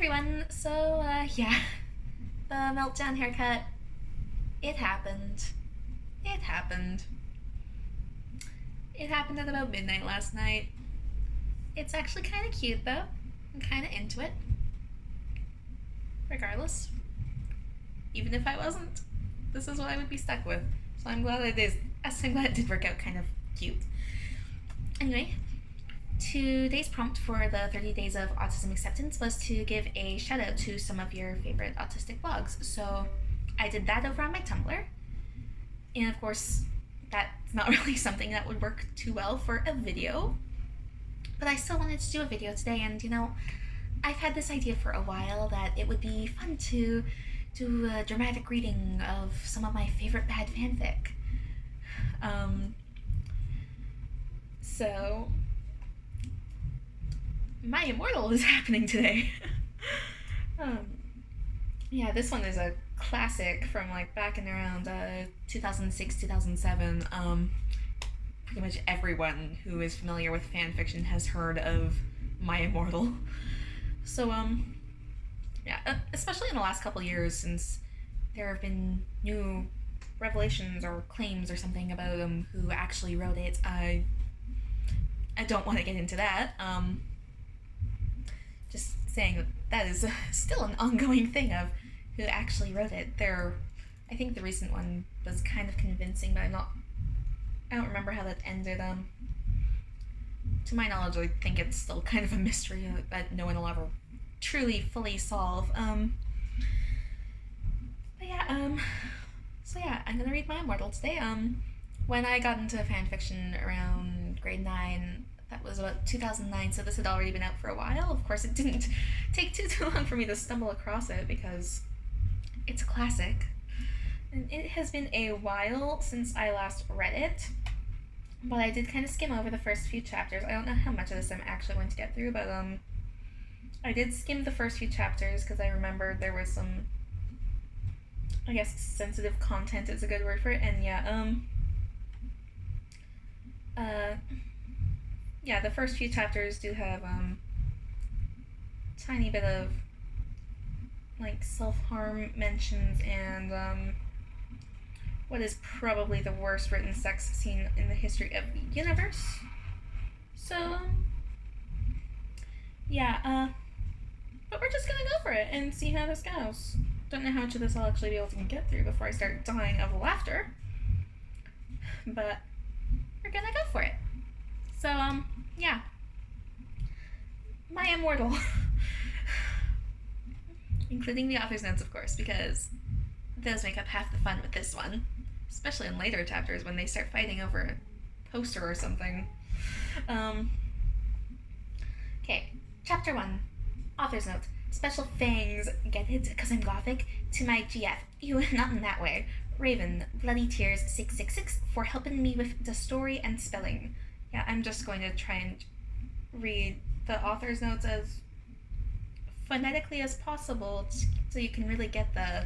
everyone. Yeah, the meltdown haircut. It happened. It happened. It happened at about midnight last night. It's actually kind of cute though. I'm kind of into it. Regardless, even if I wasn't, this is what I would be stuck with. So I'm glad it is. I'm glad it did work out kind of cute. Anyway, today's prompt for the 30 Days of Autism Acceptance was to give a shout out to some of your favorite autistic blogs. So I did that over on my Tumblr. And of course, that's not really something that would work too well for a video. But I still wanted to do a video today, and I've had this idea for a while that it would be fun to do a dramatic reading of some of my favorite bad fanfic. So My Immortal is happening today. Yeah, this one is a classic from like back in around 2006, 2007. Pretty much everyone who is familiar with fanfiction has heard of My Immortal. So, yeah, especially in the last couple years, since there have been new revelations or claims or something about who actually wrote it. I don't want to get into that. Just saying that is still an ongoing thing of who actually wrote it. I think the recent one was kind of convincing, but I don't remember how that ended. To my knowledge, I think it's still kind of a mystery that no one will ever truly fully solve. So yeah, I'm gonna read My Immortal today. When I got into fanfiction around grade 9, that was about 2009, so this had already been out for a while. Of course, it didn't take too long for me to stumble across it because it's a classic. And it has been a while since I last read it, but I did kind of skim over the first few chapters. I don't know how much of this I'm actually going to get through, but I did skim the first few chapters because I remember there was some, I guess, sensitive content is a good word for it, and yeah, the first few chapters do have tiny bit of like self-harm mentions and what is probably the worst written sex scene in the history of the universe. So yeah, but we're just gonna go for it and see how this goes. Don't know how much of this I'll actually be able to get through before I start dying of laughter, but we're gonna go for it. So yeah, My Immortal. Including the author's notes, of course, because those make up half the fun with this one, especially in later chapters when they start fighting over a poster or something. Okay, chapter 1, author's note. Special thanks, get it, because I'm gothic, to my GF, you, not in that way, Raven, Bloody Tears 666, for helping me with the story and spelling. Yeah, I'm just going to try and read the author's notes as phonetically as possible so you can really get the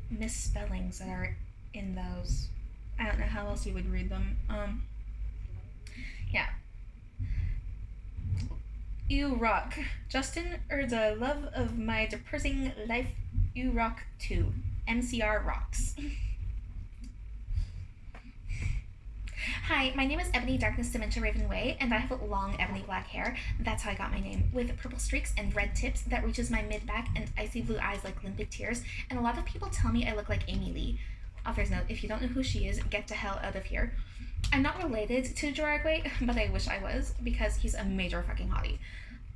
misspellings that are in those. I don't know how else you would read them. Yeah. You rock. Justin, the love of my depressing life, you rock too. MCR rocks. Hi, my name is Ebony Darkness Dementia Raven Way, and I have long ebony black hair. That's how I got my name, with purple streaks and red tips that reaches my mid-back and icy blue eyes like limpid tears, and a lot of people tell me I look like Amy Lee. Author's note, if you don't know who she is, get the hell out of here. I'm not related to Gerard Way, but I wish I was, because he's a major fucking hottie.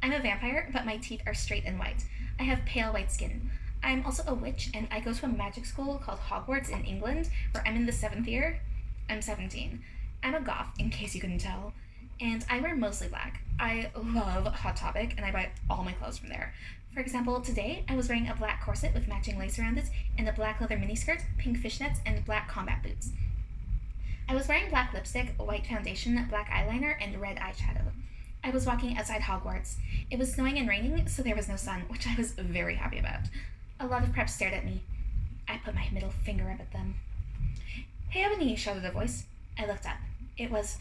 I'm a vampire, but my teeth are straight and white. I have pale white skin. I'm also a witch, and I go to a magic school called Hogwarts in England, where I'm in the 7th year. I'm 17. I'm a goth, in case you couldn't tell, and I wear mostly black. I love Hot Topic, and I buy all my clothes from there. For example, today I was wearing a black corset with matching lace around it, and a black leather miniskirt, pink fishnets, and black combat boots. I was wearing black lipstick, white foundation, black eyeliner, and red eyeshadow. I was walking outside Hogwarts. It was snowing and raining, so there was no sun, which I was very happy about. A lot of preps stared at me. I put my middle finger up at them. Hey, Ebony, shouted a voice. I looked up. It was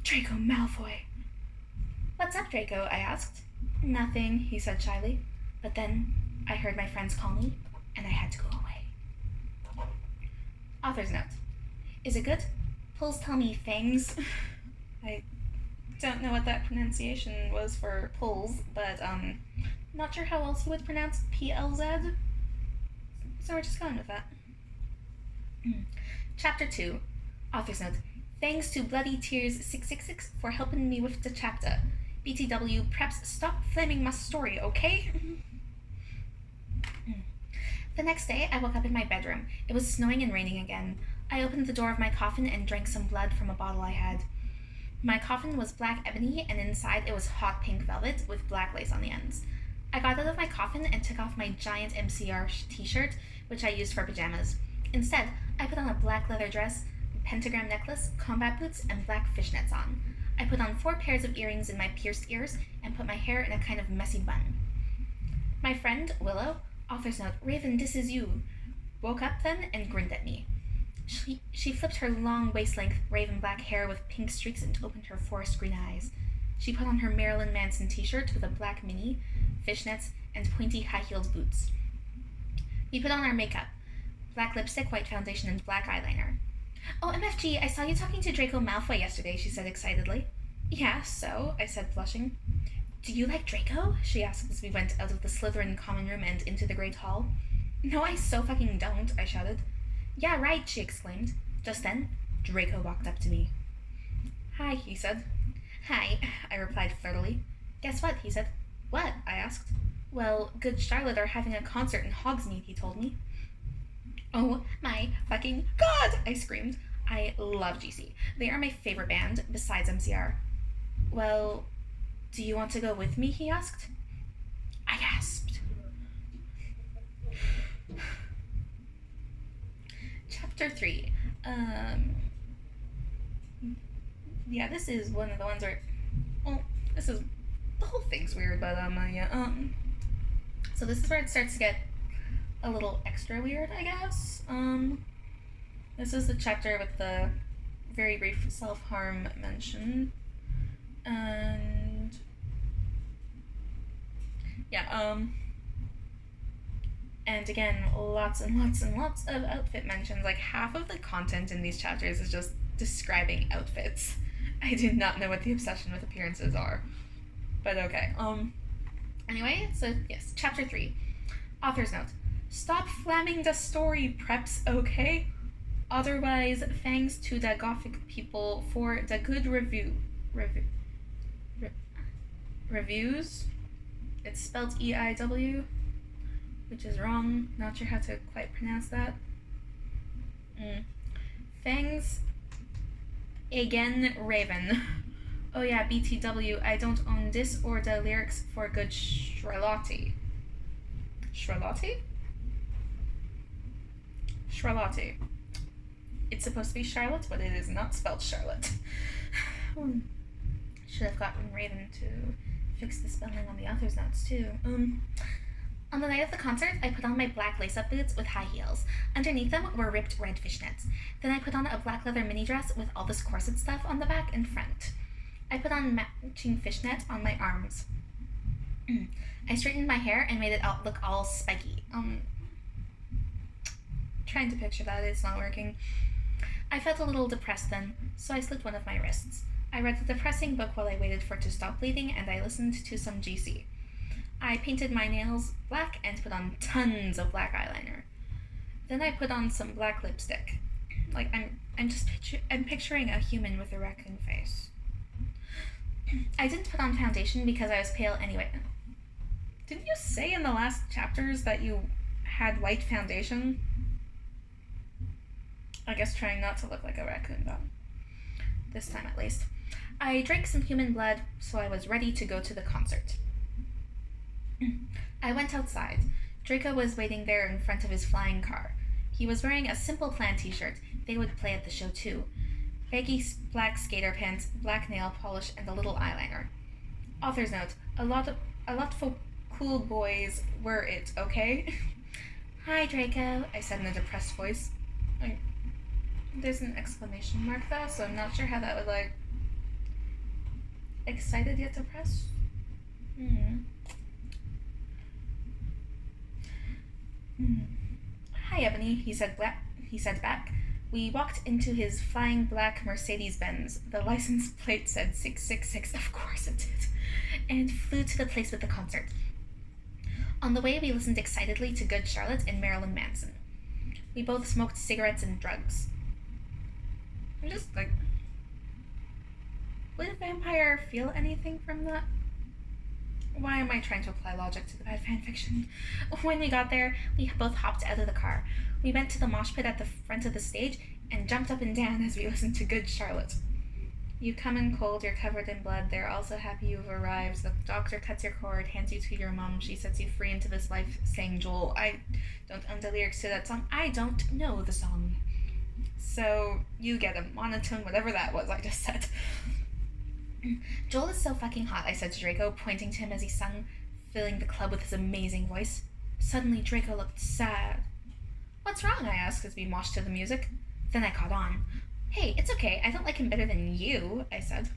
Draco Malfoy. What's up, Draco? I asked. Nothing, he said shyly. But then I heard my friends call me, and I had to go away. Author's note. Is it good? Pulls tell me things. I don't know what that pronunciation was for pulls, but not sure how else you would pronounce PLZ. So we're just going with that. Chapter 2. Author's note. Thanks to Bloody Tears 666 for helping me with the chapter. BTW, preps, stop flaming my story, okay? The next day, I woke up in my bedroom. It was snowing and raining again. I opened the door of my coffin and drank some blood from a bottle I had. My coffin was black ebony, and inside it was hot pink velvet with black lace on the ends. I got out of my coffin and took off my giant MCR t-shirt, which I used for pajamas. Instead, I put on a black leather dress, pentagram necklace, combat boots, and black fishnets on. I put on 4 pairs of earrings in my pierced ears and put my hair in a kind of messy bun. My friend, Willow, author's note, Raven, this is you, woke up then and grinned at me. She flipped her long waist-length raven black hair with pink streaks and opened her forest green eyes. She put on her Marilyn Manson t-shirt with a black mini, fishnets, and pointy high-heeled boots. We put on our makeup, black lipstick, white foundation, and black eyeliner. Oh, MFG, I saw you talking to Draco Malfoy yesterday, she said excitedly. Yeah, so, I said, blushing. Do you like Draco? She asked as we went out of the Slytherin common room and into the Great Hall. No, I so fucking don't, I shouted. Yeah, right, she exclaimed. Just then, Draco walked up to me. Hi, he said. Hi, I replied flirtily. Guess what, he said. What? I asked. Well, Good Charlotte are having a concert in Hogsmeade, he told me. Oh my fucking god! I screamed. I love GC. They are my favorite band, besides MCR. Well, do you want to go with me, he asked. I gasped. Chapter 3. Yeah, this is one of the ones where, well, this is, the whole thing's weird, but, yeah, so this is where it starts to get a little extra weird, I guess. This is the chapter with the very brief self-harm mention, and, yeah, and again, lots and lots and lots of outfit mentions. Like, half of the content in these chapters is just describing outfits. I do not know what the obsession with appearances are. But okay. Anyway, so yes, chapter 3. Author's note. Stop flamming the story, preps, okay? Otherwise, thanks to the Gothic people for the good reviews. It's spelled E-I-W, which is wrong. Not sure how to quite pronounce that. Thanks again, Raven. Oh yeah, BTW, I don't own this or the lyrics for Good Charlotte. Charlotte? Charlotte. It's supposed to be Charlotte, but it is not spelled Charlotte. Should have gotten Raven to fix the spelling on the author's notes too. On the night of the concert, I put on my black lace-up boots with high heels. Underneath them were ripped red fishnets. Then I put on a black leather mini dress with all this corset stuff on the back and front. I put on matching fishnets on my arms. I straightened my hair and made it look all spiky. Trying to picture that, it's not working. I felt a little depressed then, so I slit one of my wrists. I read the depressing book while I waited for it to stop bleeding, and I listened to some GC. I painted my nails black and put on tons of black eyeliner. Then I put on some black lipstick. Like, I'm picturing a human with a raccoon face. I didn't put on foundation because I was pale anyway. Didn't you say in the last chapters that you had white foundation? I guess trying not to look like a raccoon, though. This time, at least. I drank some human blood, so I was ready to go to the concert. I went outside. Draco was waiting there in front of his flying car. He was wearing a Simple Plan t-shirt. They would play at the show, too. Baggy black skater pants, black nail polish, and a little eyeliner. Author's note. A lot of cool boys were it, okay? Hi, Draco, I said in a depressed voice. There's an exclamation mark though, so I'm not sure how that would, like, excited yet depressed? Hi, Ebony, he said back. We walked into his flying black Mercedes-Benz. The license plate said 666, of course it did, and flew to the place with the concert. On the way, we listened excitedly to Good Charlotte and Marilyn Manson. We both smoked cigarettes and drugs. I'm just like, would a vampire feel anything from that? Why am I trying to apply logic to the bad fanfiction? When we got there, we both hopped out of the car. We went to the mosh pit at the front of the stage and jumped up and down as we listened to Good Charlotte. You come in cold, you're covered in blood, they're all so happy you've arrived. The doctor cuts your cord, hands you to your mom, she sets you free into this life, saying Joel. I don't own the lyrics to that song. I don't know the song. So you get a monotone, whatever that was I just said. Joel is so fucking hot, I said to Draco, pointing to him as he sung, filling the club with his amazing voice. Suddenly, Draco looked sad. What's wrong? I asked as we moshed to the music. Then I caught on. Hey, it's okay. I don't like him better than you, I said.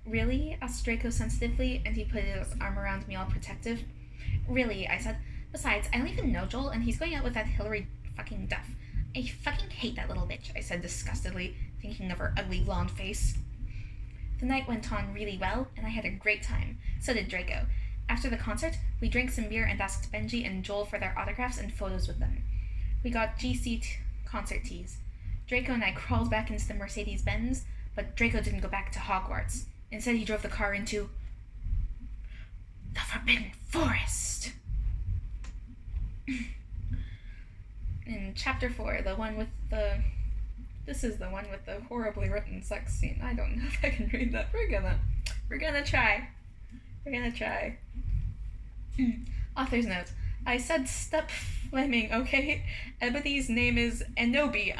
Really? Asked Draco sensitively, and he put his arm around me all protective. Really, I said. Besides, I don't even know Joel, and he's going out with that Hillary fucking Duff. I fucking hate that little bitch, I said disgustedly, thinking of her ugly blonde face. The night went on really well, and I had a great time. So did Draco. After the concert, we drank some beer and asked Benji and Joel for their autographs and photos with them. We got GC concert tees. Draco and I crawled back into the Mercedes-Benz, but Draco didn't go back to Hogwarts. Instead, he drove the car into the Forbidden Forest. In Chapter 4, the one with the... This is the one with the horribly written sex scene. I don't know if I can read that. We're gonna try. Author's note. I said stop flaming, okay? Ebony's name is Enobi.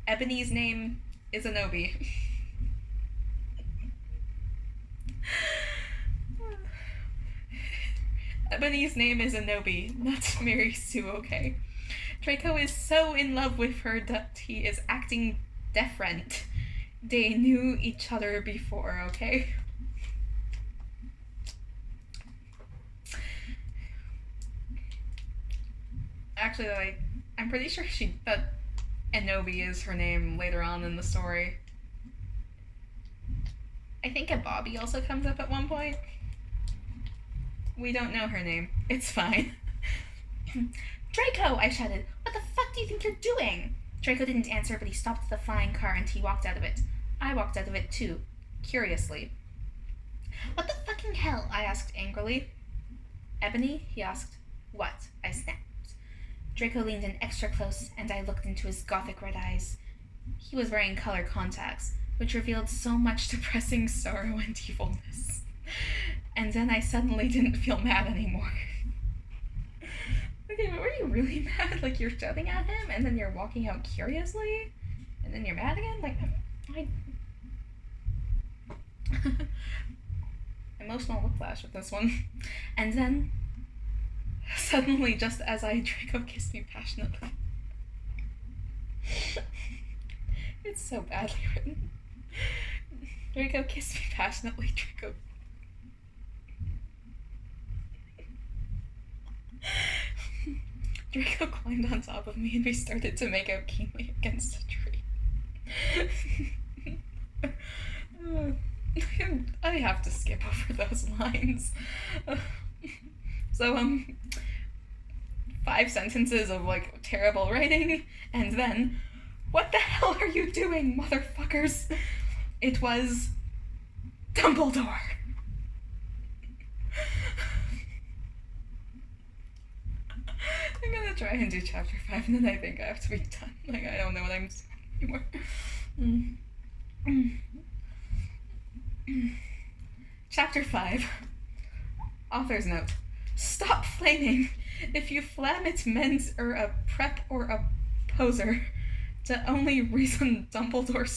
Ebony's name is Enobi. Ebony's name is Enobi, not Mary Sue, okay? Draco is so in love with her that he is acting different. They knew each other before, okay? Actually, I'm pretty sure that Enobi is her name later on in the story. I think a Bobby also comes up at one point. We don't know her name. It's fine. Draco, I shouted. What the fuck do you think you're doing? Draco didn't answer, but he stopped the flying car and he walked out of it. I walked out of it too, curiously. What the fucking hell? I asked angrily. Ebony? He asked. What? I snapped. Draco leaned in extra close, and I looked into his gothic red eyes. He was wearing color contacts, which revealed so much depressing sorrow and evilness. And then I suddenly didn't feel mad anymore. Okay, but were you really mad? Like, you're shouting at him, and then you're walking out curiously? And then you're mad again? Like, emotional whiplash with this one. And then, suddenly, just as Draco kissed me passionately. It's so badly written. Draco kissed me passionately, Draco climbed on top of me and we started to make out keenly against a tree. I have to skip over those lines. So, 5 sentences of, like, terrible writing, and then, what the hell are you doing, motherfuckers? It was Dumbledore. I'm gonna try and do chapter 5, and then I think I have to be done. Like, I don't know what I'm saying anymore. Chapter 5. Author's note. Stop flaming. If you flam, it means a prep or a poser. The only reason Dumbledore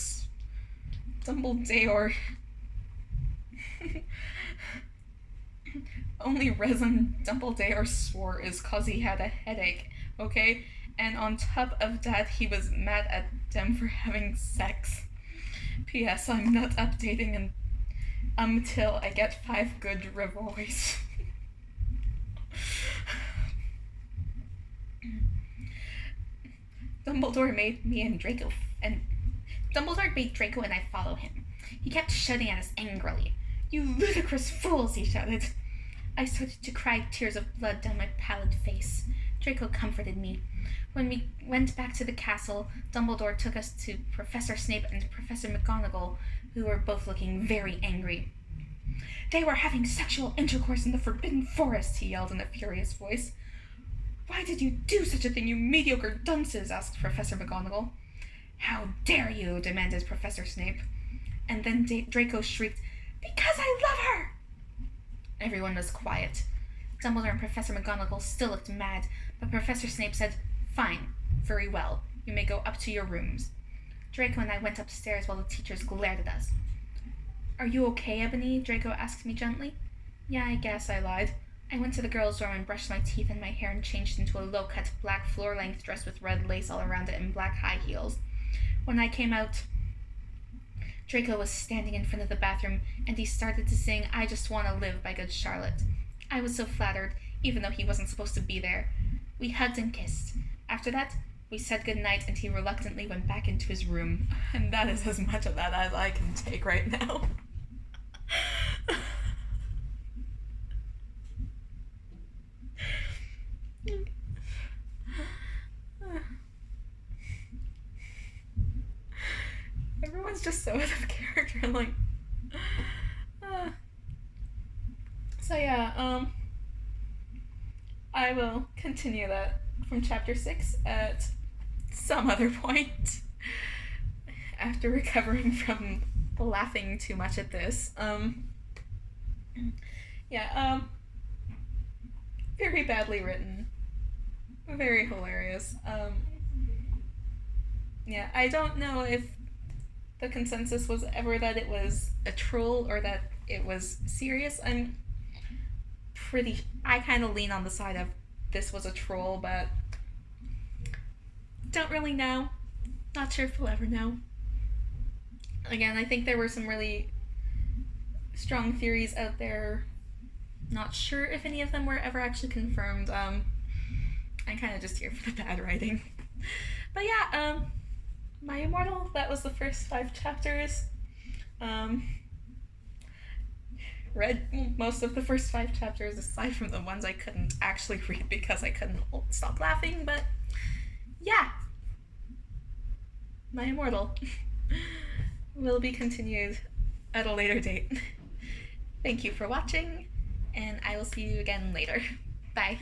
only reason Dumbledore swore is cause he had a headache, okay? And on top of that, he was mad at them for having sex. P.S. I'm not updating until I get 5 good revoice. Dumbledore made me and Draco and Dumbledore made Draco and I follow him. He kept shouting at us angrily. "You ludicrous fools," he shouted. I started to cry tears of blood down my pallid face. Draco comforted me. When we went back to the castle, Dumbledore took us to Professor Snape and Professor McGonagall, who were both looking very angry. "They were having sexual intercourse in the Forbidden Forest," he yelled in a furious voice. "Why did you do such a thing, you mediocre dunces?" asked Professor McGonagall. "How dare you?" demanded Professor Snape. And then Draco shrieked, "Because I love her!" Everyone was quiet. Dumbledore and Professor McGonagall still looked mad, but Professor Snape said, "Fine, very well. You may go up to your rooms." Draco and I went upstairs while the teachers glared at us. "Are you okay, Ebony?" Draco asked me gently. "Yeah, I guess," I lied. I went to the girls' dorm and brushed my teeth and my hair and changed into a low-cut black floor-length dress with red lace all around it and black high heels. When I came out, Draco was standing in front of the bathroom, and he started to sing "I Just Want to Live" by Good Charlotte. I was so flattered, even though he wasn't supposed to be there. We hugged and kissed. After that, we said goodnight, and he reluctantly went back into his room. And that is as much of that as I can take right now. Everyone's just so out of character, like... So yeah, I will continue that from chapter 6 at some other point after recovering from laughing too much at this. Very badly written, very hilarious. I don't know if the consensus was ever that it was a troll or that it was serious. I kind of lean on the side of this was a troll, but don't really know. Not sure if we'll ever know. Again, I think there were some really strong theories out there. Not sure if any of them were ever actually confirmed. I'm kind of just here for the bad writing. But yeah, My Immortal, that was the first 5 chapters. Read most of the first 5 chapters, aside from the ones I couldn't actually read because I couldn't stop laughing, but yeah. My Immortal will be continued at a later date. Thank you for watching, and I will see you again later. Bye.